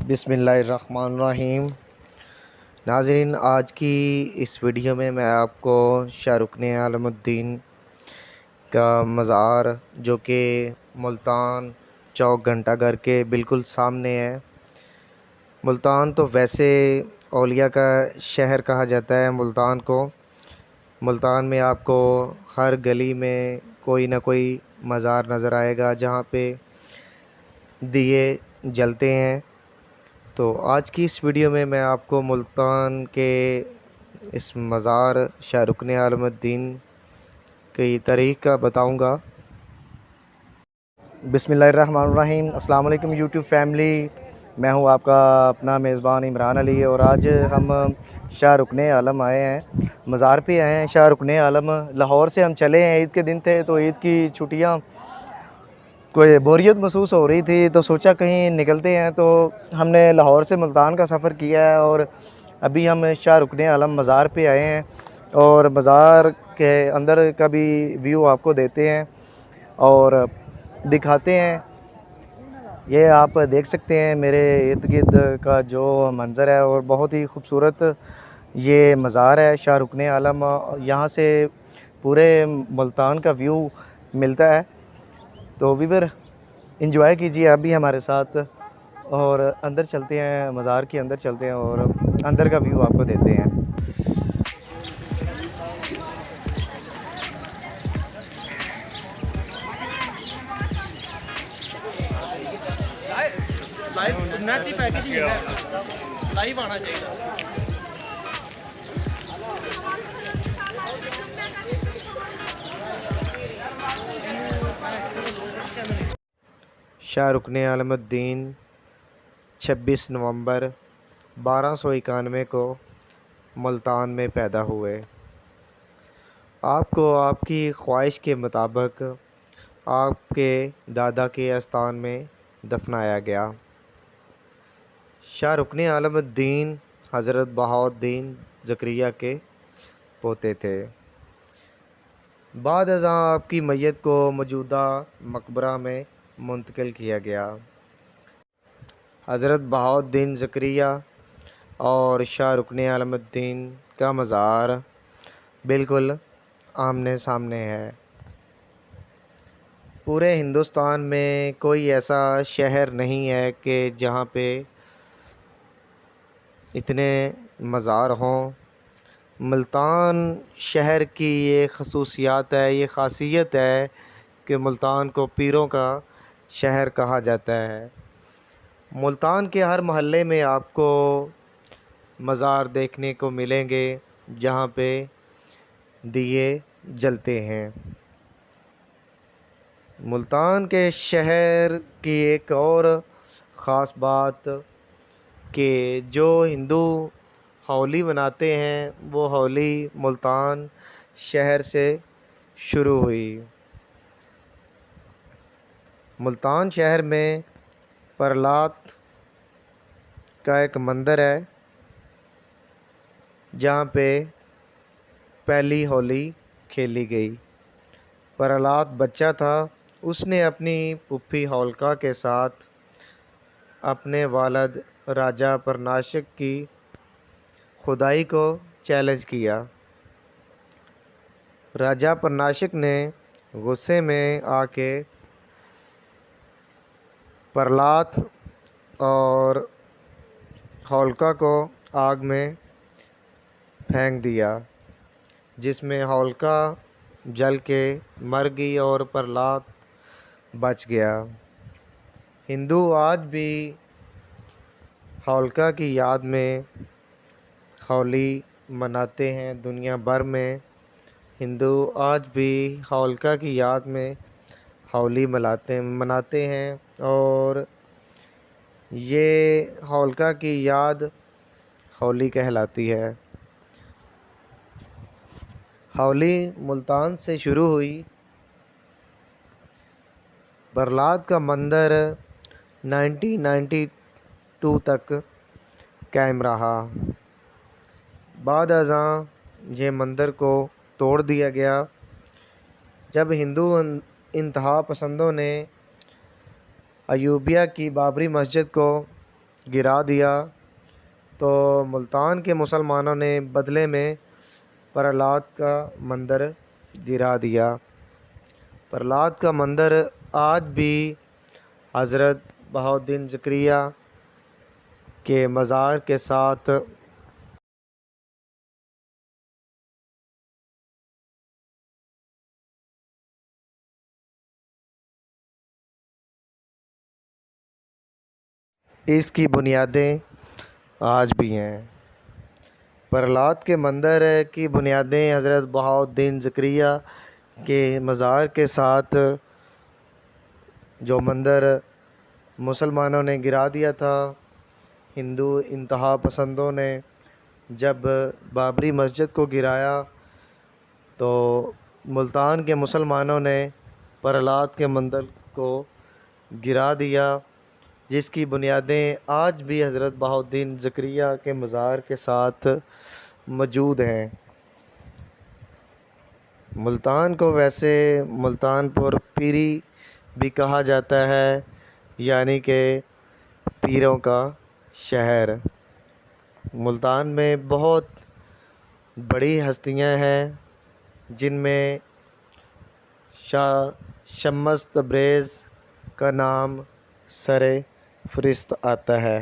बिस्मिल्लाहिर्रहमानिर्रहीम। नाज़रीन, आज की इस वीडियो में मैं आपको शाहरुख़ आलमुद्दीन का मज़ार जो कि मुल्तान चौक घंटा घर के बिल्कुल सामने है। मुल्तान तो वैसे औलिया का शहर कहा जाता है मुल्तान को। मुल्तान में आपको हर गली में कोई ना कोई मज़ार नज़र आएगा जहाँ पे दिए जलते हैं। तो आज की इस वीडियो में मैं आपको मुल्तान के इस मज़ार शाहरुख़ आलमुद्दीन की तारीख़ का बताऊंगा। बिस्मिल्लाहिर्रहमानिर्रहीम। अस्सलाम वालेकुम यूट्यूब फैमिली, मैं हूं आपका अपना मेज़बान इमरान अली और आज हम शाहरुख़ आलम आए हैं, मज़ार पे आए हैं शाहरुख़ आलम। लाहौर से हम चले हैं, ईद के दिन थे तो ईद की छुट्टियां कोई बोरियत महसूस हो रही थी तो सोचा कहीं निकलते हैं। तो हमने लाहौर से मुल्तान का सफ़र किया है और अभी हम शाहरुख़ आलम मज़ार पे आए हैं और मज़ार के अंदर का भी व्यू आपको देते हैं और दिखाते हैं। ये आप देख सकते हैं मेरे इर्द गिर्द का जो मंज़र है और बहुत ही खूबसूरत ये मज़ार है शाहरुख़ आलम। यहाँ से पूरे मुल्तान का व्यू मिलता है। तो व्यूअर एंजॉय कीजिए आप भी हमारे साथ और अंदर चलते हैं, मज़ार के अंदर चलते हैं और अंदर का व्यू आपको देते हैं। लाइव आना चाहिए। शाहरुख़ आलमुद्दीन 26 नवंबर 1291 को मुल्तान में पैदा हुए। आपको आपकी ख्वाहिश के मुताबिक आपके दादा के आस्थान में दफनाया गया। शाहरुख़ आलमुद्दीन हज़रत बहाउद्दीन ज़करिया के पोते थे। बाद अज़ां आपकी मैयत को मौजूदा मकबरा में मुंतकिल किया गया। हज़रत बहाउद्दीन ज़करिया और शाहरुख़ आलमुद्दीन का मज़ार बिल्कुल आमने सामने है। पूरे हिंदुस्तान में कोई ऐसा शहर नहीं है कि जहाँ पे इतने मज़ार हों। मुल्तान शहर की ये खसूसियात है, ये ख़ासियत है कि मुल्तान को पीरों का शहर कहा जाता है। मुल्तान के हर मोहल्ले में आपको मज़ार देखने को मिलेंगे जहाँ पे दिए जलते हैं। मुल्तान के शहर की एक और ख़ास बात कि जो हिंदू होली मनाते हैं वो होली मुल्तान शहर से शुरू हुई। मुल्तान शहर में प्रहलाद का एक मंदिर है जहाँ पे पहली होली खेली गई। प्रहलाद बच्चा था, उसने अपनी पुप्पी होलिका के साथ अपने वालिद राजा परनाशक की खुदाई को चैलेंज किया। राजा परनाशक ने गुस्से में आके प्रहलाद और होलिका को आग में फेंक दिया, जिसमें होलिका जल के मर गई और प्रहलाद बच गया। हिंदू आज भी होलिका की याद में होली मनाते हैं। दुनिया भर में हिंदू आज भी होलिका की याद में होली मनाते हैं और ये होलिका की याद होली कहलाती है। होली मुल्तान से शुरू हुई। प्रहलाद का मंदिर 1992 तक कायम रहा। बाद अज़ां ये मंदिर को तोड़ दिया गया जब हिंदू इंतहा पसंदों ने अयूबिया की बाबरी मस्जिद को गिरा दिया तो मुल्तान के मुसलमानों ने बदले में प्रहलाद का मंदिर गिरा दिया। प्रहलाद का मंदिर आज भी हज़रत बहाउद्दीन ज़करिया के मज़ार के साथ इसकी बुनियादें आज भी हैं। प्रहलाद के मंदिर की बुनियादें हज़रत बहाउद्दीन ज़करिया के मज़ार के साथ जो मंदिर मुसलमानों ने गिरा दिया था, हिंदू इंतहा पसंदों ने जब बाबरी मस्जिद को गिराया तो मुल्तान के मुसलमानों ने प्रहलाद के मंदिर को गिरा दिया, जिसकी बुनियादें आज भी हज़रत बहाउद्दीन ज़करिया के मज़ार के साथ मौजूद हैं। मुल्तान को वैसे मुल्तानपुर पीरी भी कहा जाता है, यानी कि पीरों का शहर। मुल्तान में बहुत बड़ी हस्तियां हैं, जिनमें शाह शम्स तब्रेज़ का नाम सरे फ़हरिस्त आता है।